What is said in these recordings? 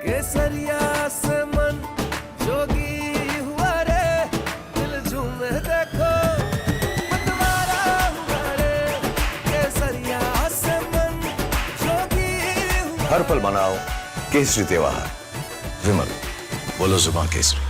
केसरिया से मन जोगी हुआ रे, दिल झूमे देखो मतवारा हुआ रे, केसरिया से मन जोगी हुआ। हर पल मनाओ केसरी त्योहार। विमल, बोलो जुबान केसरी।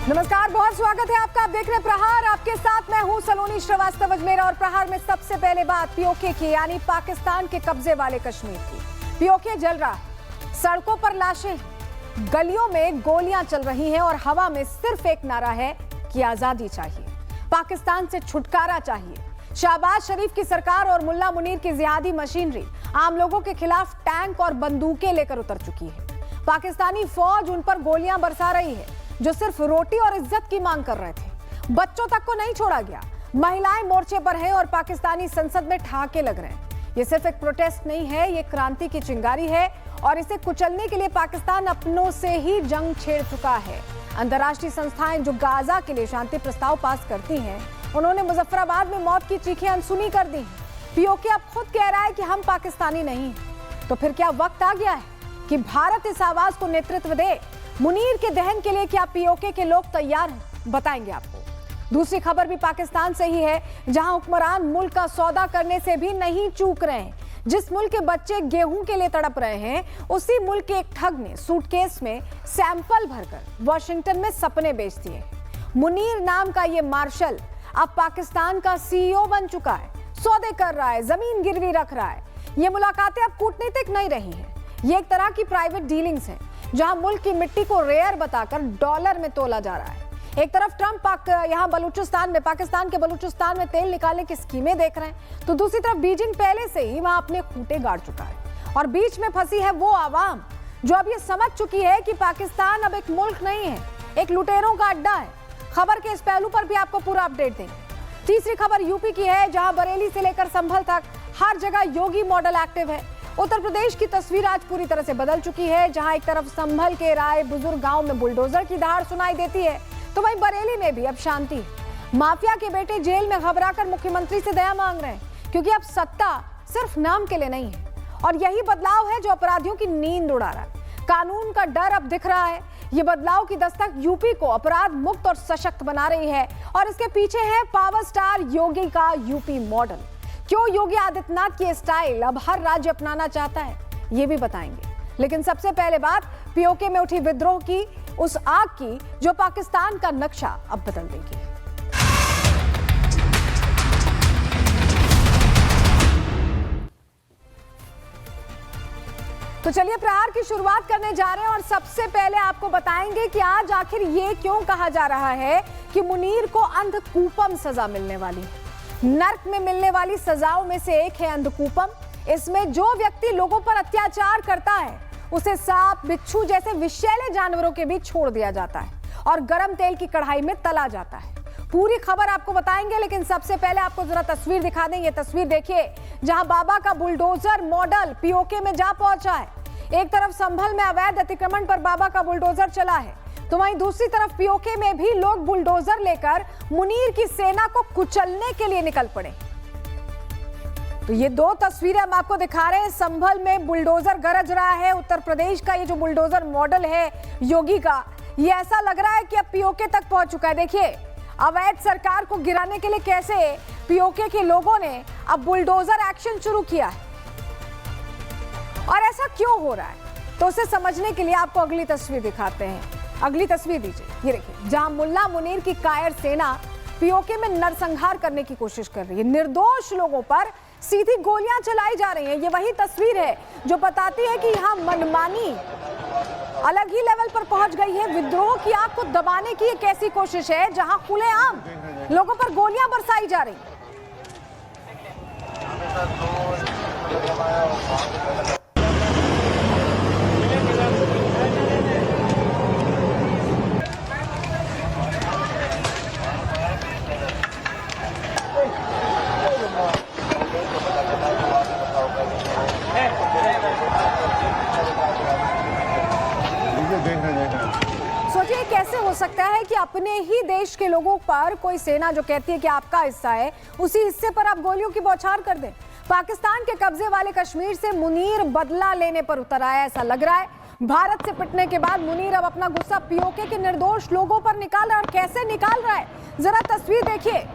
नमस्कार, बहुत स्वागत है आपका। आप देख रहे हैं प्रहार, आपके साथ मैं हूं सलोनी श्रीवास्तव अजमेर। और प्रहार में सबसे पहले बात पीओके की, यानी पाकिस्तान के कब्जे वाले कश्मीर की। पीओके जल रहा है, सड़कों पर लाशें, गलियों में गोलियां चल रही हैं और हवा में सिर्फ एक नारा है कि आजादी चाहिए, पाकिस्तान से छुटकारा चाहिए। शहबाज शरीफ की सरकार और मुल्ला मुनीर की जिहादी मशीनरी आम लोगों के खिलाफ टैंक और बंदूकें लेकर उतर चुकी है। पाकिस्तानी फौज उन पर गोलियां बरसा रही है जो सिर्फ रोटी और इज्जत की मांग कर रहे थे। बच्चों तक को नहीं छोड़ा गया। महिलाएं मोर्चे पर हैं और पाकिस्तानी संसद में ठहाके लग रहे हैं। ये सिर्फ एक प्रोटेस्ट नहीं है, ये क्रांति की चिंगारी है और इसे कुचलने के लिए पाकिस्तान अपनों से ही जंग छेड़ चुका है। अंतर्राष्ट्रीय संस्थाएं जो गाजा के लिए शांति प्रस्ताव पास करती हैं, उन्होंने मुजफ्फराबाद में मौत की चीखें अनसुनी कर दी। पीओके अब खुद कह रहा है कि हम पाकिस्तानी नहीं। तो फिर क्या वक्त आ गया है कि भारत इस आवाज को नेतृत्व दे? मुनीर के दहन के लिए क्या पीओके के लोग तैयार हैं? बताएंगे आपको। दूसरी खबर भी पाकिस्तान से ही है, जहां हुक्मरान मुल्क का सौदा करने से भी नहीं चूक रहे हैं। जिस मुल्क के बच्चे गेहूं के लिए तड़प रहे हैं, उसी मुल्क के एक ठग ने सूटकेस में सैंपल भरकर वॉशिंगटन में सपने बेच दिए। मुनीर नाम का ये मार्शल अब पाकिस्तान का सीईओ बन चुका है। सौदे कर रहा है, जमीन गिरवी रख रहा है। ये मुलाकातें अब कूटनीतिक नहीं रही हैं, ये एक तरह की प्राइवेट डीलिंग्स हैं, जहां मुल्क की मिट्टी को रेयर बताकर डॉलर में तोला जा रहा है। एक तरफ ट्रंप यहां बलूचिस्तान में, पाकिस्तान के बलूचिस्तान में तेल निकालने की स्कीमें देख रहे हैं, तो दूसरी तरफ बीजिंग पहले से ही वहां अपने खूंटे गाड़ चुका है। और बीच में फंसी है वो आवाम जो अब ये समझ चुकी है कि पाकिस्तान अब एक मुल्क नहीं है, एक लुटेरों का अड्डा है। खबर के इस पहलू पर भी आपको पूरा अपडेट देंगे। तीसरी खबर यूपी की है, जहां बरेली से लेकर संभल तक हर जगह योगी मॉडल एक्टिव है। उत्तर प्रदेश की तस्वीर आज पूरी तरह से बदल चुकी है, जहां एक तरफ संभल के राय बुजुर्ग गांव में बुलडोजर की दहाड़ सुनाई देती है, तो वहीं बरेली में भी अब शांति है। माफिया के बेटे जेल में घबराकर मुख्यमंत्री से दया मांग रहे हैं, क्योंकि अब सत्ता सिर्फ नाम के लिए नहीं है। और यही बदलाव है जो अपराधियों की नींद उड़ा रहा है। कानून का डर अब दिख रहा है। ये बदलाव की दस्तक यूपी को अपराध मुक्त और सशक्त बना रही है, और इसके पीछे है पावर स्टार योगी का यूपी मॉडल। क्यों योगी आदित्यनाथ की स्टाइल अब हर राज्य अपनाना चाहता है, ये भी बताएंगे। लेकिन सबसे पहले बात पीओके में उठी विद्रोह की, उस आग की जो पाकिस्तान का नक्शा अब बदल देगी। तो चलिए प्रहार की शुरुआत करने जा रहे हैं और सबसे पहले आपको बताएंगे कि आज आखिर ये क्यों कहा जा रहा है कि मुनीर को अंधकूपम सजा मिलने वाली है। नर्क में मिलने वाली सजाओं में से एक है अंधकूपम। इसमें जो व्यक्ति लोगों पर अत्याचार करता है, उसे सांप, बिच्छू जैसे विषैले जानवरों के बीच छोड़ दिया जाता है और गरम तेल की कढ़ाई में तला जाता है। पूरी खबर आपको बताएंगे, लेकिन सबसे पहले आपको जरा तस्वीर दिखा दें। ये तस्वीर देखिए, जहां बाबा का बुलडोजर मॉडल पीओके में जा पहुंचा है। एक तरफ संभल में अवैध अतिक्रमण पर बाबा का बुलडोजर चला है, तो वहीं दूसरी तरफ पीओके में भी लोग बुलडोजर लेकर मुनीर की सेना को कुचलने के लिए निकल पड़े। तो ये दो तस्वीरें हम आपको दिखा रहे हैं। संभल में बुलडोजर गरज रहा है। उत्तर प्रदेश का ये जो बुलडोजर मॉडल है योगी का, ये ऐसा लग रहा है कि अब पीओके तक पहुंच चुका है। देखिए, अवैध सरकार को गिराने के लिए कैसे पीओके के लोगों ने अब बुलडोजर एक्शन शुरू किया है, और ऐसा क्यों हो रहा है, तो उसे समझने के लिए आपको अगली तस्वीर दिखाते हैं। अगली तस्वीर दीजिए। ये देखिए, जहां मुल्ला मुनीर की कायर सेना पीओके में नरसंहार करने की कोशिश कर रही है। निर्दोष लोगों पर सीधी गोलियां चलाई जा रही हैं। ये वही तस्वीर है जो बताती है कि यहाँ मनमानी अलग ही लेवल पर पहुंच गई है। विद्रोह की आग को दबाने की एक ऐसी कोशिश है जहां खुलेआम लोगों पर गोलियां बरसाई जा रही हैं। सोचिए कैसे हो सकता है कि अपने ही देश के लोगों पर कोई सेना जो कहती है कि आपका हिस्सा है, उसी हिस्से पर आप गोलियों की बौछार कर दें। पाकिस्तान के कब्जे वाले कश्मीर से मुनीर बदला लेने पर उतर आया, ऐसा लग रहा है। भारत से पिटने के बाद मुनीर अब अपना गुस्सा पीओके के निर्दोष लोगों पर निकाल रहा है। और कैसे निकाल रहा है, जरा तस्वीर देखिए।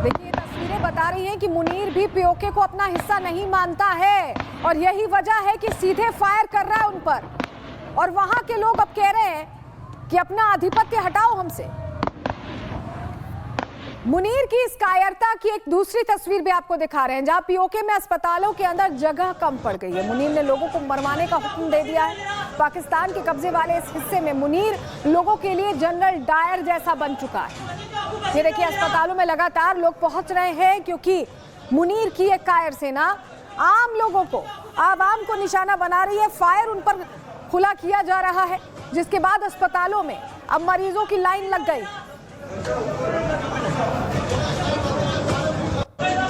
देखिए तस्वीरें बता रही हैं कि मुनीर भी पीओके को अपना हिस्सा नहीं मानता है और यही वजह है कि सीधे फायर कर रहा है उन पर। और वहां के लोग अब कह रहे हैं कि अपना आधिपत्य हटाओ हमसे। मुनीर की इस कायरता की एक दूसरी तस्वीर भी आपको दिखा रहे हैं, जहां पीओके में अस्पतालों के अंदर जगह कम पड़ गई है। मुनीर ने लोगों को मरवाने का हुक्म दे दिया है। पाकिस्तान के कब्जे वाले इस हिस्से में मुनीर लोगों के लिए जनरल डायर जैसा बन चुका है। ये देखिए अस्पतालों में लगातार लोग पहुंच रहे हैं क्योंकि मुनीर की एक कायर सेना आम लोगों को, आवाम को निशाना बना रही है। फायर उन पर खुला किया जा रहा है, जिसके बाद अस्पतालों में अब मरीजों की लाइन लग गई।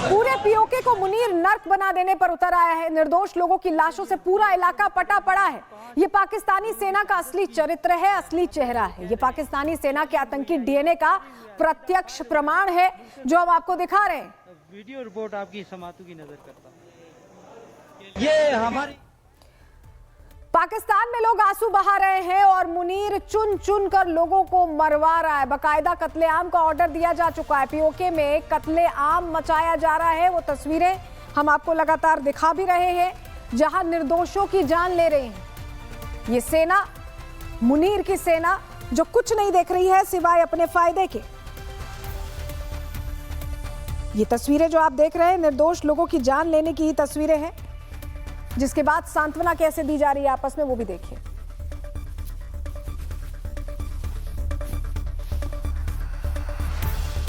पूरे पीओके को मुनीर नर्क बना देने पर उतर आया है। निर्दोष लोगों की लाशों से पूरा इलाका पटा पड़ा है। ये पाकिस्तानी सेना का असली चरित्र है, असली चेहरा है। ये पाकिस्तानी सेना के आतंकी डीएनए का प्रत्यक्ष प्रमाण है जो हम आपको दिखा रहे हैं। वीडियो रिपोर्ट आपकी समातों की नजर करता। ये हमारी पाकिस्तान में लोग आंसू बहा रहे हैं और मुनीर चुन चुन कर लोगों को मरवा रहा है। बकायदा कत्लेआम का ऑर्डर दिया जा चुका है। पीओके में कत्लेआम मचाया जा रहा है। वो तस्वीरें हम आपको लगातार दिखा भी रहे हैं, जहां निर्दोषों की जान ले रही है ये सेना, मुनीर की सेना, जो कुछ नहीं देख रही है सिवाय अपने फायदे के। ये तस्वीरें जो आप देख रहे हैं निर्दोष लोगों की जान लेने की ही तस्वीरें हैं, जिसके बाद सांत्वना कैसे दी जा रही है आपस में वो भी देखिए।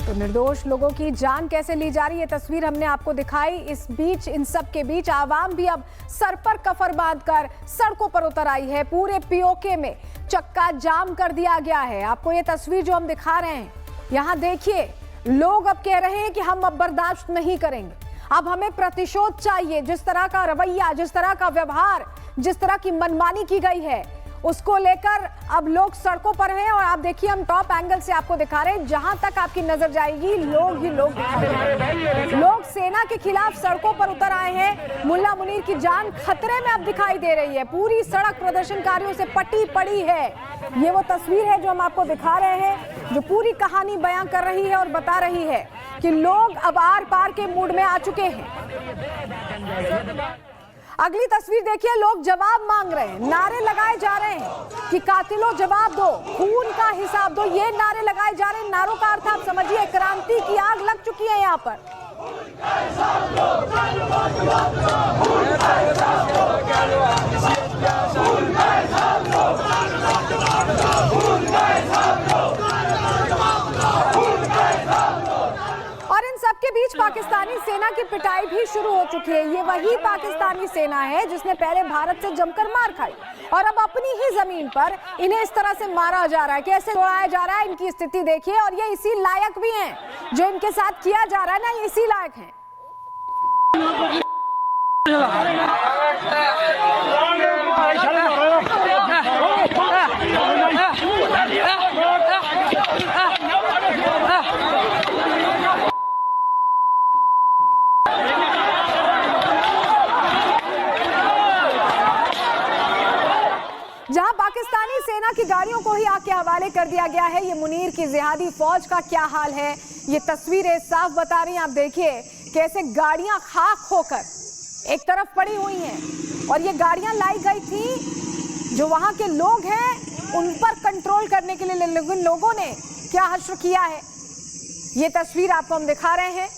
तो निर्दोष लोगों की जान कैसे ली जा रही है तस्वीर हमने आपको दिखाई। इस बीच, इन सब के बीच आवाम भी अब सर पर कफर बांधकर सड़कों पर उतर आई है। पूरे पीओके में चक्का जाम कर दिया गया है। आपको ये तस्वीर जो हम दिखा रहे हैं, यहां देखिए, लोग अब कह रहे हैं कि हम अब बर्दाश्त नहीं करेंगे, अब हमें प्रतिशोध चाहिए। जिस तरह का रवैया, जिस तरह का व्यवहार, जिस तरह की मनमानी की गई है, उसको लेकर अब लोग सड़कों पर हैं। और आप देखिए, हम टॉप एंगल से आपको दिखा रहे हैं, जहां तक आपकी नजर जाएगी लोग ही लोग दिखाई दे रहे हैं। लोग सेना के खिलाफ सड़कों पर उतर आए हैं। मुल्ला मुनीर की जान खतरे में अब दिखाई दे रही है। पूरी सड़क प्रदर्शनकारियों से पटी पड़ी है। ये वो तस्वीर है जो हम आपको दिखा रहे हैं, जो पूरी कहानी बयां कर रही है और बता रही है कि लोग अब आर पार के मूड में आ चुके हैं। अगली तस्वीर देखिए, लोग जवाब मांग रहे हैं, नारे लगाए जा रहे हैं कि कातिलों जवाब दो, खून का हिसाब दो। ये नारे लगाए जा रहे हैं। नारों का अर्थ आप समझिए, क्रांति की आग लग चुकी है यहाँ पर। और इन सबके बीच पाकिस्तानी सेना की पिटाई भी शुरू हो चुकी है। ये वही पाकिस्तानी सेना है जिसने पहले भारत से जमकर मार खाई और अब अपनी ही जमीन पर इन्हें इस तरह से मारा जा रहा है, कैसे दौड़ाया जा रहा है। इनकी स्थिति देखिए, और ये इसी लायक भी हैं, जो इनके साथ किया जा रहा है ना, ये इसी लायक हैं। जहां पाकिस्तानी सेना की गाड़ियों को ही आग के हवाले कर दिया गया है। ये मुनीर की जिहादी फौज का क्या हाल है, ये तस्वीरें साफ बता रही हैं। आप देखिए कैसे गाड़ियां खाक होकर एक तरफ पड़ी हुई हैं और ये गाड़ियां लाई गई थी जो वहां के लोग हैं उन पर कंट्रोल करने के लिए लोगों ने क्या हश्र किया है, ये तस्वीर आपको हम दिखा रहे हैं।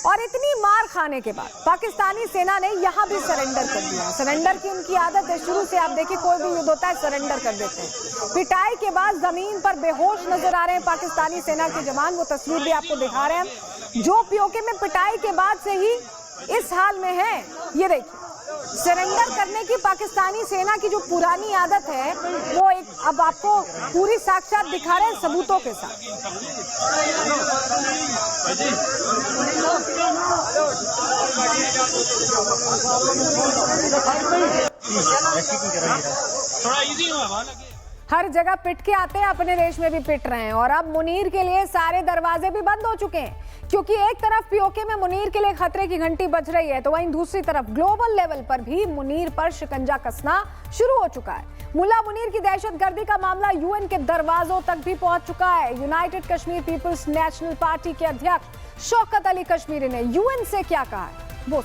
और इतनी मार खाने के बाद पाकिस्तानी सेना ने यहां भी सरेंडर कर दिया। सरेंडर की उनकी आदत है, शुरू से आप देखिए कोई भी युद्ध होता है सरेंडर कर देते हैं। पिटाई के बाद जमीन पर बेहोश नजर आ रहे हैं पाकिस्तानी सेना के जवान। वो तस्वीर भी आपको दिखा रहे हैं जो पीओके में पिटाई के बाद से ही इस हाल में है। ये देखिए सरेंडर करने की पाकिस्तानी सेना की जो पुरानी आदत है वो एक अब आपको पूरी साक्षात दिखा रहे हैं सबूतों के साथ। हर जगह पिट के आते हैं, अपने देश में भी पिट रहे हैं और अब मुनीर के लिए सारे दरवाजे भी बंद हो चुके हैं, क्योंकि एक तरफ पीओके में मुनीर के लिए खतरे की घंटी बज रही है तो वहीं दूसरी तरफ ग्लोबल लेवल पर भी मुनीर पर शिकंजा कसना शुरू हो चुका है। मुल्ला मुनीर की दहशतगर्दी का मामला यूएन के दरवाजों तक भी पहुंच चुका है। United Kashmir People's National Party के अध्यक्ष शौकत अली कश्मीरी ने यूएन से क्या कहा है वो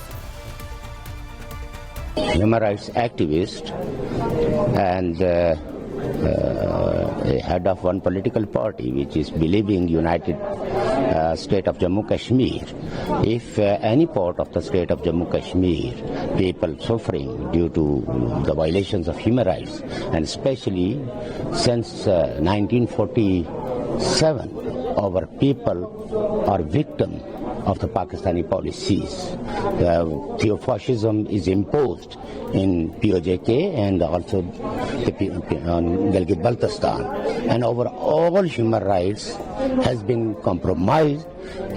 human rights activist and head of one political party which is believing United State of Jammu Kashmir. If any part of the state of Jammu Kashmir people suffering due to the violations of human rights, and especially since 1947 our people are victim of the Pakistani policies. Theofascism is imposed in POJK and also on Gilgit-Baltistan, and over all human rights has been compromised,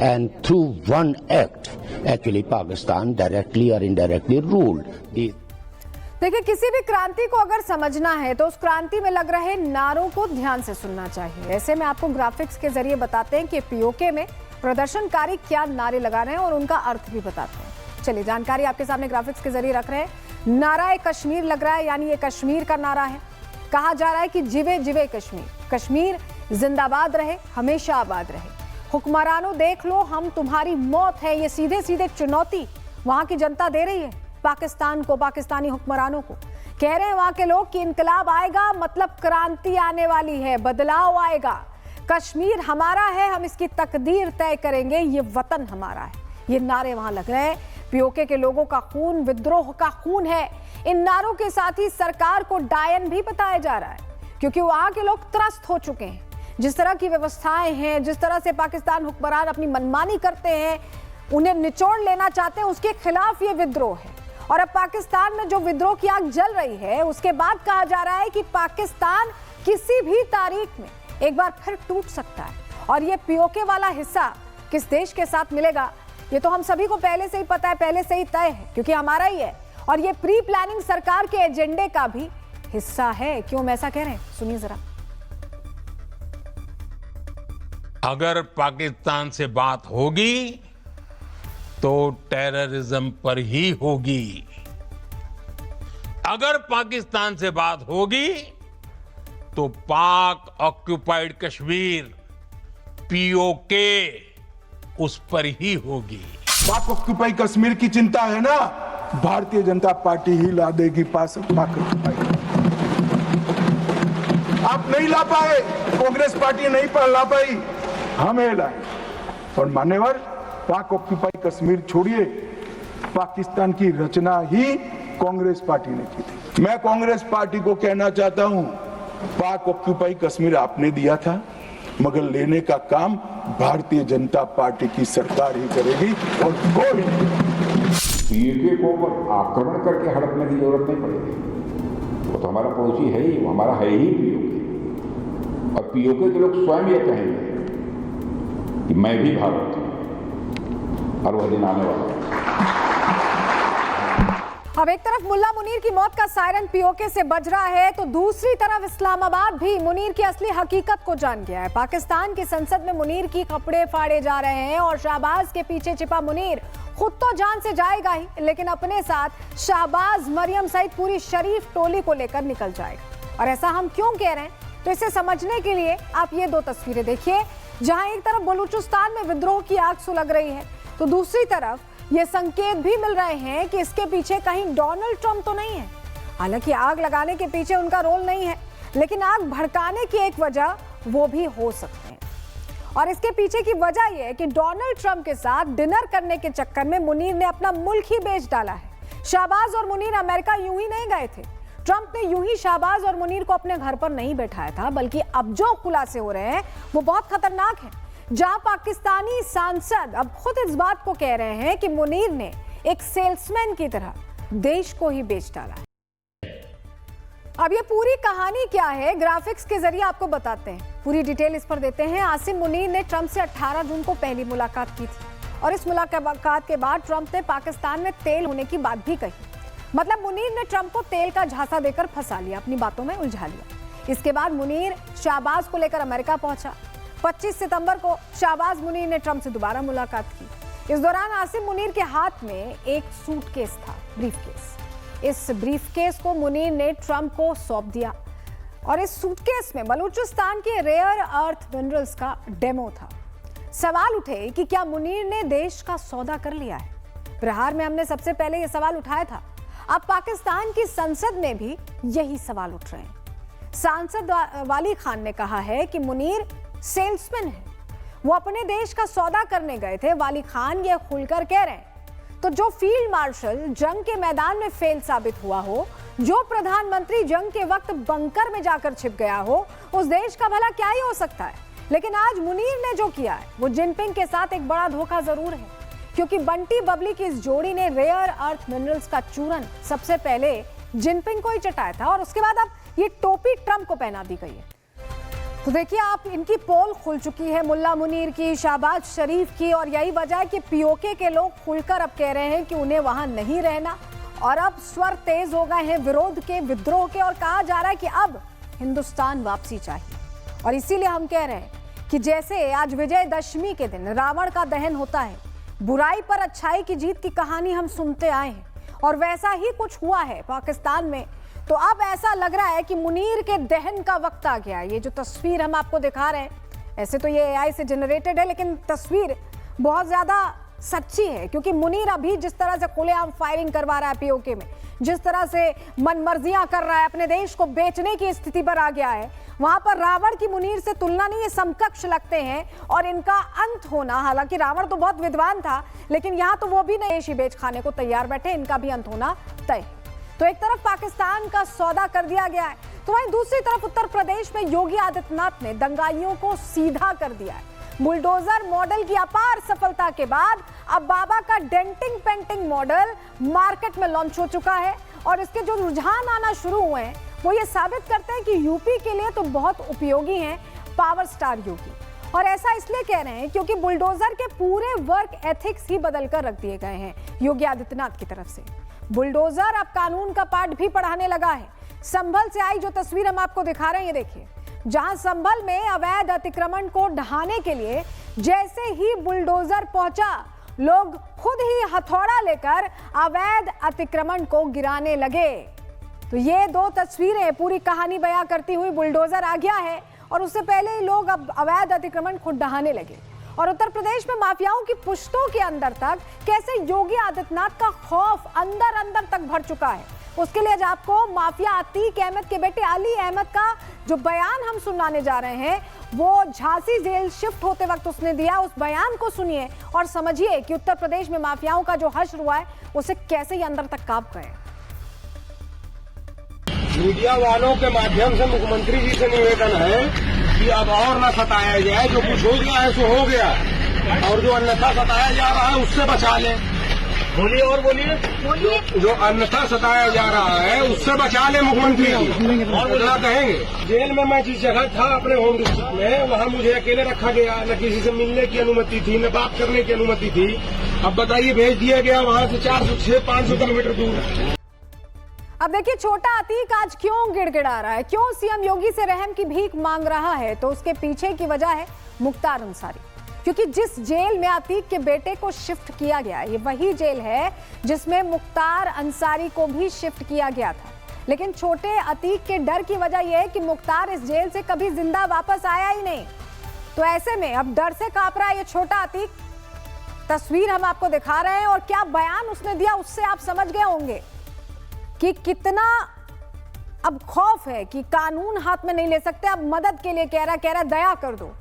and through one act actually Pakistan directly or indirectly ruled the देखिए, किसी भी क्रांति को अगर समझना है तो उस क्रांति में लग रहे नारों को ध्यान से सुनना चाहिए। ऐसे में आपको ग्राफिक्स के जरिए बताते हैं कि पीओके में प्रदर्शनकारी क्या नारे लगा रहे हैं और उनका अर्थ भी बताते हैं। चलिए, जानकारी आपके सामने ग्राफिक्स के जरिए रख रहे हैं। नारा कश्मीर लग रहा है, यानी ये कश्मीर का नारा है। कहा जा रहा है कि जिवे जिवे कश्मीर, कश्मीर जिंदाबाद रहे, हमेशा आबाद रहे। हुक्मरानों देख लो हम तुम्हारी मौत है, ये सीधे सीधे चुनौती वहां की जनता दे रही है पाकिस्तान को, पाकिस्तानी हुक्मरानों को। कह रहे हैं वहां के लोग कि इनकलाब आएगा मतलब क्रांति आने वाली है, बदलाव आएगा। कश्मीर हमारा है, हम इसकी तकदीर तय करेंगे, ये वतन हमारा है। ये नारे वहां लग रहे हैं। पीओके के लोगों का खून विद्रोह का खून है। इन नारों के साथ ही सरकार को डायन भी बताया जा रहा है, क्योंकि वहां के लोग त्रस्त हो चुके हैं। जिस तरह की व्यवस्थाएं हैं, जिस तरह से पाकिस्तान हुक्मरान अपनी मनमानी करते हैं, उन्हें निचोड़ लेना चाहते हैं, उसके खिलाफ ये विद्रोह है। और अब पाकिस्तान में जो विद्रोह की आग जल रही है, उसके बाद कहा जा रहा है कि पाकिस्तान किसी भी तारीख में एक बार फिर टूट सकता है। और ये पीओके वाला हिस्सा किस देश के साथ मिलेगा, ये तो हम सभी को पहले से ही पता है, पहले से ही तय है, क्योंकि हमारा ही है। और ये प्री प्लानिंग सरकार के एजेंडे का भी हिस्सा है। क्यों हम ऐसा कह रहे हैं, सुनिए जरा। अगर पाकिस्तान से बात होगी तो टेररिज्म पर ही होगी। अगर पाकिस्तान से बात होगी तो पाक ऑक्युपाइड कश्मीर पीओके उस पर ही होगी। पाक ऑक्युपाई कश्मीर की चिंता है ना, भारतीय जनता पार्टी ही ला देगी पाक ऑक्युपाई। आप नहीं ला पाए, कांग्रेस पार्टी नहीं ला पाई, हमें लाए। और मान्यवर, पाक ऑक्युपाई कश्मीर छोड़िए, पाकिस्तान की रचना ही कांग्रेस पार्टी ने की थी। मैं कांग्रेस पार्टी को कहना चाहता हूं, पाक ऑक्युपाई कश्मीर आपने दिया था, मगर लेने का काम भारतीय जनता पार्टी की सरकार ही करेगी और कोई नहीं। पीओके को आक्रमण करके हड़पने की जरूरत नहीं पड़ेगी। वो तो हमारा पड़ोसी है ही, वो हमारा है ही पीओके। और पीओके के लोग स्वयं ये कहेंगे कि मैं भी भारत हूं, और वह दिन आने वाला है। अब एक तरफ मुल्ला मुनीर की मौत का सायरन पीओके से बज रहा है, तो दूसरी तरफ इस्लामाबाद भी मुनीर की असली हकीकत को जान गया है। पाकिस्तान की संसद में मुनीर की कपड़े फाड़े जा रहे हैं और शहबाज के पीछे छिपा मुनीर खुद तो जान से जाएगा ही, लेकिन अपने साथ शहबाज, मरियम सहित पूरी शरीफ टोली को लेकर निकल जाएगा। और ऐसा हम क्यों कह रहे हैं, तो इसे समझने के लिए आप ये दो तस्वीरें देखिए, जहां एक तरफ बलूचिस्तान में विद्रोह की आग सुलग रही है, तो दूसरी तरफ ये संकेत भी मिल रहे हैं कि इसके पीछे कहीं डोनाल्ड ट्रंप तो नहीं है। हालांकि आग लगाने के पीछे उनका रोल नहीं है, लेकिन आग भड़काने की एक वजह वो भी हो सकते हैं। और इसके पीछे की वजह यह है कि डोनाल्ड ट्रंप के साथ डिनर करने के चक्कर में मुनीर ने अपना मुल्क ही बेच डाला है। शहबाज और मुनीर अमेरिका यूं ही नहीं गए थे। ट्रंप ने यूं ही शहबाज और मुनीर को अपने घर पर नहीं बैठाया था, बल्कि अब जो खुलासे हो रहे हैं वो बहुत खतरनाक हैं। जहां पाकिस्तानी सांसद अब खुद इस बात को कह रहे हैं कि मुनीर ने एक सेल्समैन की तरह देश को ही बेच डाला है। अब ये पूरी कहानी क्या है, ग्राफिक्स के जरिए आपको बताते हैं। पूरी डिटेल इस पर देते हैं। आसिम मुनीर ने ट्रंप से 18 जून को पहली मुलाकात की थी और इस मुलाकात के बाद ट्रंप ने पाकिस्तान में तेल होने की बात भी कही। मतलब मुनीर ने ट्रंप को तेल का झांसा देकर फंसा लिया, अपनी बातों में उलझा लिया। इसके बाद मुनीर शाहबाज को लेकर अमेरिका पहुंचा। 25 सितंबर को शाहबाज मुनीर ने ट्रंप से दोबारा मुलाकात की। इस दौरान आसिम मुनीर के हाथ में एक सूटकेस था, ब्रीफकेस। इस ब्रीफकेस को मुनीर ने ट्रंप को सौंप दिया और इस सूटकेस में बलूचिस्तान के रेयर अर्थ मिनरल्स का डेमो था। सवाल उठे कि क्या मुनीर ने देश का सौदा कर लिया है? प्रहार में हमने सबसे पहले यह सवाल उठाया था। अब पाकिस्तान की संसद में भी यही सवाल उठ रहे हैं। सांसद वाली खान ने कहा है कि मुनीर सेल्समैन है, वो अपने देश का सौदा करने गए थे। वाली खान ये खुलकर कह रहे हैं। तो जो फील्ड मार्शल जंग के मैदान में फेल साबित हुआ हो, जो प्रधानमंत्री जंग के वक्त बंकर में जाकर छिप गया हो, उस देश का भला क्या ही हो सकता है। लेकिन आज मुनीर ने जो किया है वो जिनपिंग के साथ एक बड़ा धोखा जरूर है, क्योंकि बंटी बबली की इस जोड़ी ने रेयर अर्थ मिनरल्स का चूरन सबसे पहले जिनपिंग को ही चटाया था और उसके बाद अब ये टोपी ट्रंप को पहना दी गई है। तो देखिए आप, इनकी पोल खुल चुकी है, मुल्ला मुनीर की, शहबाज शरीफ की, और यही वजह है कि पीओके के लोग खुलकर अब कह रहे हैं कि उन्हें वहां नहीं रहना और अब स्वर तेज हो गए हैं विरोध के, विद्रोह के, और कहा जा रहा है कि अब हिंदुस्तान वापसी चाहिए। और इसीलिए हम कह रहे हैं कि जैसे आज विजयदशमी के दिन रावण का दहन होता है, बुराई पर अच्छाई की जीत की कहानी हम सुनते आए हैं और वैसा ही कुछ हुआ है पाकिस्तान में। तो अब ऐसा लग रहा है कि मुनीर के दहन का वक्त आ गया है। ये जो तस्वीर हम आपको दिखा रहे हैं, ऐसे तो ये एआई से जनरेटेड है, लेकिन तस्वीर बहुत ज्यादा सच्ची है, क्योंकि मुनीर अभी जिस तरह से खुलेआम फायरिंग करवा रहा है पीओके में, जिस तरह से मनमर्जियां कर रहा है, अपने देश को बेचने की स्थिति पर आ गया है, वहां पर रावण की मुनीर से तुलना नहीं, ये समकक्ष लगते हैं। और इनका अंत होना, हालांकि रावण तो बहुत विद्वान था, लेकिन यहाँ तो वो भी देश ही बेच खाने को तैयार बैठे, इनका भी अंत होना तय। तो एक तरफ पाकिस्तान का सौदा कर दिया गया है, तो वहीं दूसरी तरफ उत्तर प्रदेश में योगी आदित्यनाथ ने दंगाइयों को सीधा कर दिया है। बुलडोजर मॉडल की अपार सफलता के बाद अब बाबा का डेंटिंग पेंटिंग मॉडल मार्केट में लॉन्च हो चुका है और इसके जो रुझान आना शुरू हुए हैं वो ये साबित करते हैं कि यूपी के लिए तो बहुत उपयोगी हैं पावर स्टार योगी। और ऐसा इसलिए कह रहे हैं क्योंकि बुलडोजर के पूरे वर्क एथिक्स ही बदलकर रख दिए गए हैं योगी आदित्यनाथ की तरफ से। बुलडोजर अब कानून का पाठ भी पढ़ाने लगा है। संभल से आई जो तस्वीर हम आपको दिखा रहे हैं, ये देखिए, जहां संभल में अवैध अतिक्रमण को ढहाने के लिए जैसे ही बुलडोजर पहुंचा, लोग खुद ही हथौड़ा लेकर अवैध अतिक्रमण को गिराने लगे। तो ये दो तस्वीरें पूरी कहानी बयां करती हुई, बुलडोजर आ गया है और उससे पहले ही लोग अब अवैध अतिक्रमण खुद ढहाने लगे। और उत्तर प्रदेश में माफियाओं की पुश्तों के अंदर तक कैसे योगी आदित्यनाथ का खौफ अंदर अंदर तक भर चुका है, उसके लिए आज आपको माफिया अतीक अहमद के बेटे अली अहमद का जो बयान हम सुनाने जा रहे हैं, वो झांसी जेल शिफ्ट होते वक्त उसने दिया, उस बयान को सुनिए और समझिए कि उत्तर प्रदेश में माफियाओं का जो हश्र हुआ है उसे कैसे ही अंदर तक कांप गए। मीडिया वालों के माध्यम से मुख्यमंत्री जी से निवेदन है कि अब और न सताया जाए, जो कुछ हो गया है सो हो गया, और जो अन्यथा सताया जा रहा है उससे बचा ले। बोलिए और बोलिए। जो अन्यथा सताया जा रहा है उससे बचा ले मुख्यमंत्री जी। और क्या कहेंगे? जेल में मैं जिस जगह था अपने होम डिस्ट्रिक्ट में, वहाँ मुझे अकेले रखा गया, न किसी से मिलने की अनुमति थी, न बात करने की अनुमति थी। अब बताइए, भेज दिया गया वहाँ से 400-500 किलोमीटर दूर। अब देखिए, छोटा अतीक आज क्यों गिड़गिड़ा रहा है, क्यों सीएम योगी से रहम की भीख मांग रहा है, तो उसके पीछे की वजह है मुख्तार अंसारी। क्योंकि जिस जेल में अतीक के बेटे को शिफ्ट किया गया, ये वही जेल है जिसमें मुख्तार अंसारी को भी शिफ्ट किया गया था। लेकिन छोटे अतीक के डर की वजह यह है कि मुख्तार इस जेल से कभी जिंदा वापस आया ही नहीं। तो ऐसे में अब डर से कांप रहा है ये छोटा अतीक। तस्वीर हम आपको दिखा रहे हैं और क्या बयान उसने दिया उससे आप समझ गए होंगे कि कितना अब खौफ है कि कानून हाथ में नहीं ले सकते। अब मदद के लिए कह रहा दया कर दो।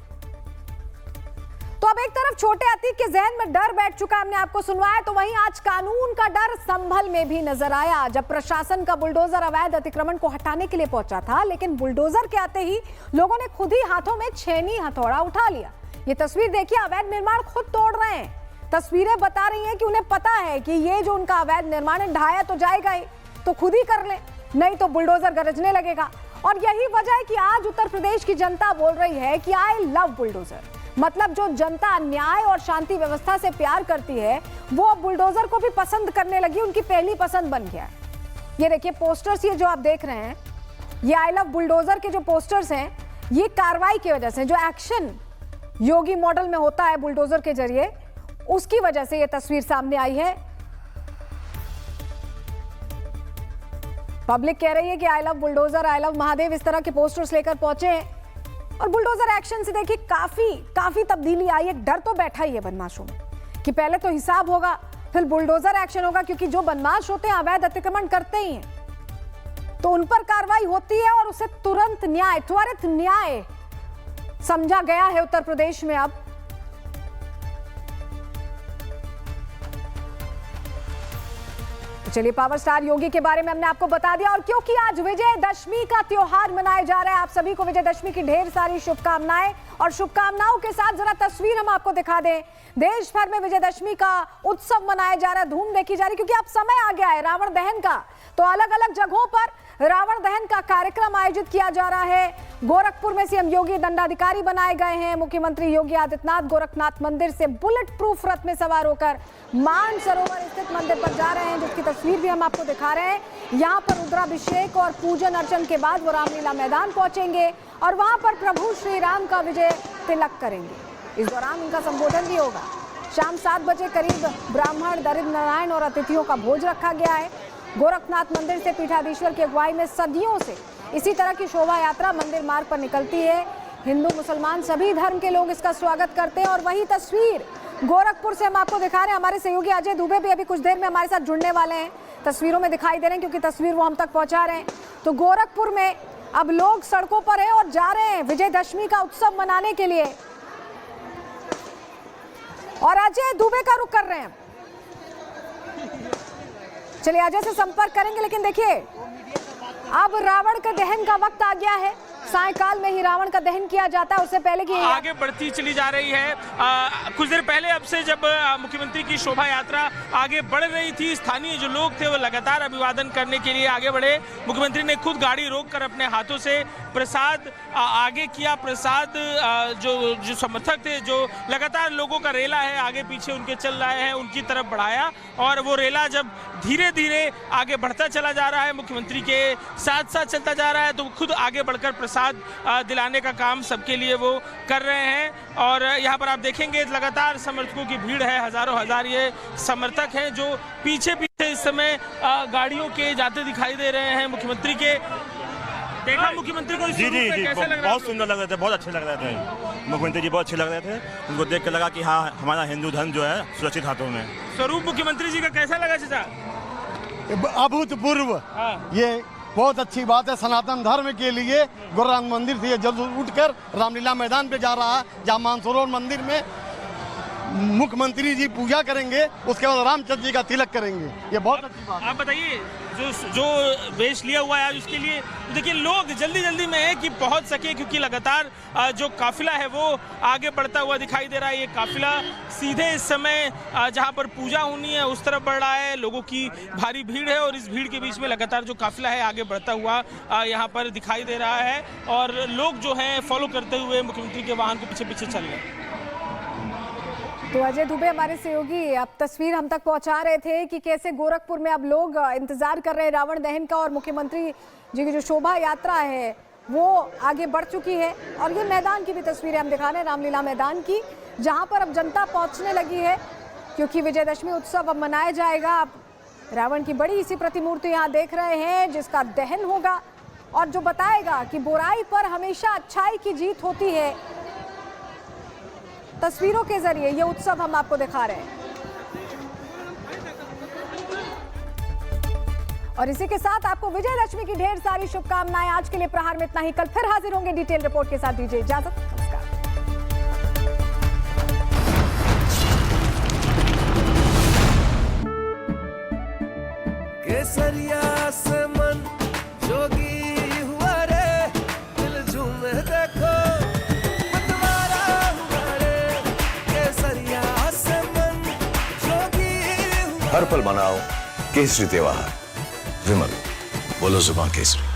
तो अब एक तरफ छोटे अतीक के जहन में डर बैठ चुका, हमने आपको सुनवाया, तो वहीं आज कानून का डर संभल में भी नजर आया, जब प्रशासन का बुलडोजर अवैध अतिक्रमण को हटाने के लिए पहुंचा था। लेकिन बुलडोजर के आते ही लोगों ने खुद ही हाथों में छेनी हथौड़ा उठा लिया। ये तस्वीर देखिए, अवैध निर्माण खुद तोड़ रहे हैं। तस्वीरें बता रही हैं कि उन्हें पता है कि ये जो उनका अवैध निर्माण है ढाया तो जाएगा ही, तो खुद ही कर ले, नहीं तो बुलडोजर गरजने लगेगा। और यही वजह है कि आज उत्तर प्रदेश की जनता बोल रही है कि आई लव बुलडोजर। मतलब जो जनता न्याय और शांति व्यवस्था से प्यार करती है वो बुलडोजर को भी पसंद करने लगी, उनकी पहली पसंद बन गया है। ये देखिए पोस्टर्स, ये जो आप देख रहे हैं ये आई लव बुलडोजर के जो पोस्टर्स हैं, ये कार्रवाई की वजह से, जो एक्शन योगी मॉडल में होता है बुलडोजर के जरिए, उसकी वजह से ये तस्वीर सामने आई है। पब्लिक कह रही है कि I love bulldozer, I love Mahadev, इस तरह के पोस्टर्स लेकर पहुंचे हैं। और बुलडोजर एक्शन से देखिए काफी तब्दीली आई। एक डर तो बैठा ही है बदमाशों में कि पहले तो हिसाब होगा फिर बुलडोजर एक्शन होगा, क्योंकि जो बदमाश होते हैं अवैध अतिक्रमण करते ही हैं तो उन पर कार्रवाई होती है और उसे तुरंत न्याय, त्वरित न्याय समझा गया है उत्तर प्रदेश में। अब चलिए पावर स्टार योगी के बारे में हमने आपको बता दिया। और क्योंकि आज विजयदशमी का त्योहार मनाया जा रहा है, आप सभी को विजयदशमी की ढेर सारी शुभकामनाएं। और शुभकामनाओं के साथ जरा तस्वीर हम आपको दिखा दें। देश भर में विजयदशमी का उत्सव मनाया जा रहा है, धूम देखी जा रही, क्योंकि अब समय आ गया है रावण दहन का। तो अलग अलग जगहों पर रावण दहन का कार्यक्रम आयोजित किया जा रहा है। गोरखपुर में सीएम योगी दंडाधिकारी बनाए गए हैं। मुख्यमंत्री योगी आदित्यनाथ गोरखनाथ मंदिर से बुलेट प्रूफ रथ में सवार होकर मानसरोवर स्थित मंदिर पर जा रहे हैं, जिसकी तस्वीर भी हम आपको दिखा रहे हैं। यहाँ पर रुद्राभिषेक और पूजन अर्चन के बाद वो रामलीला मैदान पहुंचेंगे और वहां पर प्रभु श्री राम का विजय तिलक करेंगे। इस दौरान उनका संबोधन भी होगा। शाम 7 बजे करीब ब्राह्मण, दरिद्र नारायण और अतिथियों का भोज रखा गया है। गोरखनाथ मंदिर से पीठाधीश्वर की अगुवाई में सदियों से इसी तरह की शोभा यात्रा मंदिर मार्ग पर निकलती है। हिंदू मुसलमान सभी धर्म के लोग इसका स्वागत करते हैं। और वही तस्वीर गोरखपुर से हम आपको दिखा रहे हैं। हमारे सहयोगी अजय दुबे भी अभी कुछ देर में हमारे साथ जुड़ने वाले हैं, तस्वीरों में दिखाई दे रहे हैं क्योंकि तस्वीर वो हम तक पहुंचा रहे हैं। तो गोरखपुर में अब लोग सड़कों पर हैं और जा रहे हैं विजयदशमी का उत्सव मनाने के लिए। और अजय दुबे का रुख कर रहे हैं। चलिए अजय से संपर्क करेंगे, लेकिन देखिए अब रावण के दहन का वक्त आ गया है। सायंकाल में ही रावण का दहन किया जाता है, उससे पहले कि आगे बढ़ती चली जा रही है। कुछ देर पहले अब से जब मुख्यमंत्री की शोभा यात्रा आगे बढ़ रही थी, स्थानीय जो लोग थे वो लगातार अभिवादन करने के लिए आगे बढ़े। मुख्यमंत्री ने खुद गाड़ी रोककर अपने हाथों से प्रसाद आगे किया। प्रसाद जो समर्थक थे, जो लगातार लोगों का रेला है आगे पीछे उनके चल रहे हैं, उनकी तरफ बढ़ाया। और वो रेला जब धीरे धीरे आगे बढ़ता चला जा रहा है, मुख्यमंत्री के साथ साथ चलता जा रहा है, तो खुद आगे बढ़कर प्रसाद दिलाने का काम सबके लिए वो कर रहे हैं। और यहाँ पर आप देखेंगे लगातार समर्थकों की भीड़ है, हजारों हजार ये समर्थक हैं जो पीछे पीछे इस समय गाड़ियों के जाते दिखाई दे रहे हैं। मुख्यमंत्री के देखा मुख्यमंत्री को जी कैसे लग रहा बहुत सुंदर लग रहे थे, बहुत अच्छे लग रहे थे मुख्यमंत्री जी, बहुत अच्छे लग रहे थे। उनको देख कर लगा कि हाँ हमारा हिंदू धर्म जो है सुरक्षित हाथों में। स्वरूप मुख्यमंत्री जी का कैसा लगा चाचा? अभूतपूर्व, ये बहुत अच्छी बात है। सनातन धर्म के लिए गोरखनाथ मंदिर से ये जल्द उठकर रामलीला मैदान पे जा रहा है, जहाँ मानसरोवर मंदिर में मुख्यमंत्री जी पूजा करेंगे, उसके बाद रामचंद्र जी का तिलक करेंगे। ये बहुत अच्छी बात है। आप बताइए जो वेश लिया हुआ है आज उसके लिए, देखिए लोग जल्दी में है कि पहुंच सके, क्योंकि लगातार जो काफिला है वो आगे बढ़ता हुआ दिखाई दे रहा है। ये काफिला सीधे इस समय जहां पर पूजा होनी है उस तरफ बढ़ रहा है। लोगों की भारी भीड़ है और इस भीड़ के बीच में लगातार जो काफिला है आगे बढ़ता हुआ यहाँ पर दिखाई दे रहा है। और लोग जो है फॉलो करते हुए मुख्यमंत्री के वाहन को पीछे पीछे चल रहे हैं। तो अजय दुबे हमारे सहयोगी अब तस्वीर हम तक पहुंचा रहे थे कि कैसे गोरखपुर में अब लोग इंतजार कर रहे हैं रावण दहन का, और मुख्यमंत्री जी की जो शोभा यात्रा है वो आगे बढ़ चुकी है। और ये मैदान की भी तस्वीरें हम दिखा रहे हैं, रामलीला मैदान की, जहां पर अब जनता पहुंचने लगी है, क्योंकि विजयदशमी उत्सव अब मनाया जाएगा। अब रावण की बड़ी सी प्रतिमूर्ति यहाँ देख रहे हैं, जिसका दहन होगा और जो बताएगा कि बुराई पर हमेशा अच्छाई की जीत होती है। तस्वीरों के जरिए ये उत्सव हम आपको दिखा रहे हैं। और इसी के साथ आपको विजयदशमी की ढेर सारी शुभकामनाएं। आज के लिए प्रहार में इतना ही, कल फिर हाजिर होंगे डिटेल रिपोर्ट के साथ। दीजिए इजाजत, नमस्कार। केसरिया से मन जोगी हुआ रे, दिल झूमे देखो मतवारा हुआ रे। केसरिया से मन हर पल मनाओ केसरी त्योहार। विमल, बोलो जुबान केसरी।